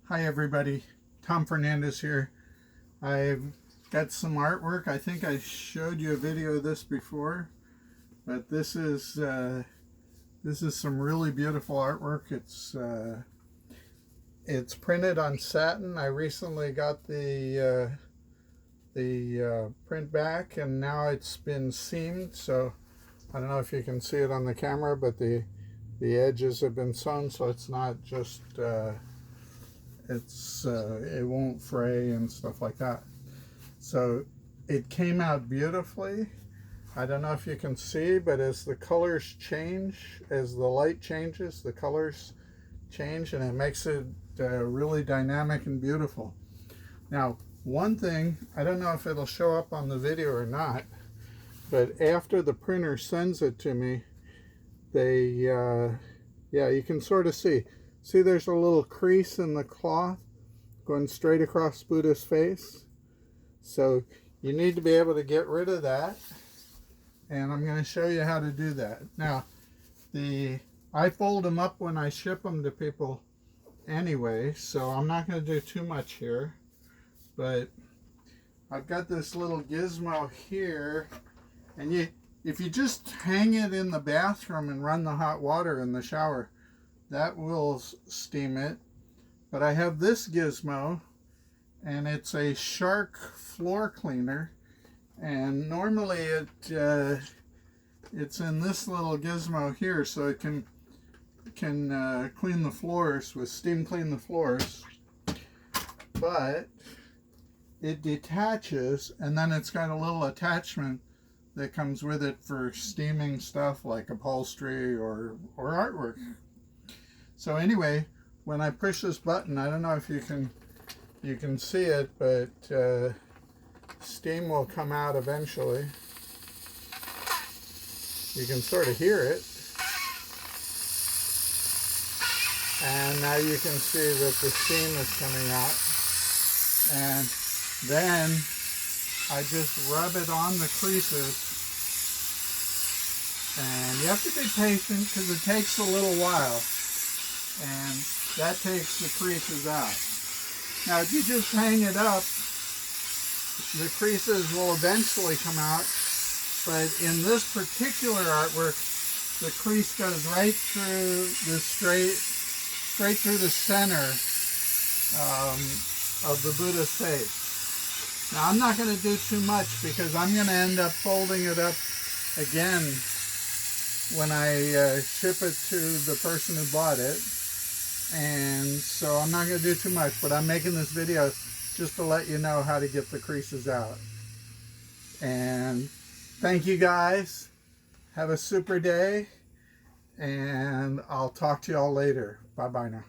Hi everybody, Tom Fernandez here. I've got some artwork. I think I showed you a video of this before, but this is some really beautiful artwork. It's printed on satin. I recently got the print back, and now it's been seamed. So I don't know if you can see it on the camera, but the edges have been sewn, so it's not just it won't fray and stuff like that. So it came out beautifully. I don't know if you can see, but as the colors change, as the light changes, the colors change, and it makes it really dynamic and beautiful. Now, one thing, I don't know if it'll show up on the video or not, but after the printer sends it to me, they yeah, you can sort of see there's a little crease in the cloth going straight across Buddha's face. So you need to be able to get rid of that, and I'm going to show you how to do that. Now, I fold them up when I ship them to people anyway, so I'm not going to do too much here, but I've got this little gizmo here, and if you just hang it in the bathroom and run the hot water in the shower, that will steam it. But I have this gizmo, and it's a Shark floor cleaner, and normally it's in this little gizmo here, so it can clean the floors with steam clean the floors. But it detaches, and then it's got a little attachment that comes with it for steaming stuff like upholstery or artwork. So anyway, when I push this button, I don't know if you can see it, but steam will come out eventually. You can sort of hear it. And now you can see that the steam is coming out. And then I just rub it on the creases. And you have to be patient because it takes a little while. And that takes the creases out. Now, if you just hang it up, the creases will eventually come out. But in this particular artwork, the crease goes right through the straight through the center of the Buddha's face. Now, I'm not going to do too much because I'm going to end up folding it up again when I ship it to the person who bought it. And so I'm not going to do too much, but I'm making this video just to let you know how to get the creases out. And thank you guys. Have a super day, and I'll talk to you all later. Bye-bye now.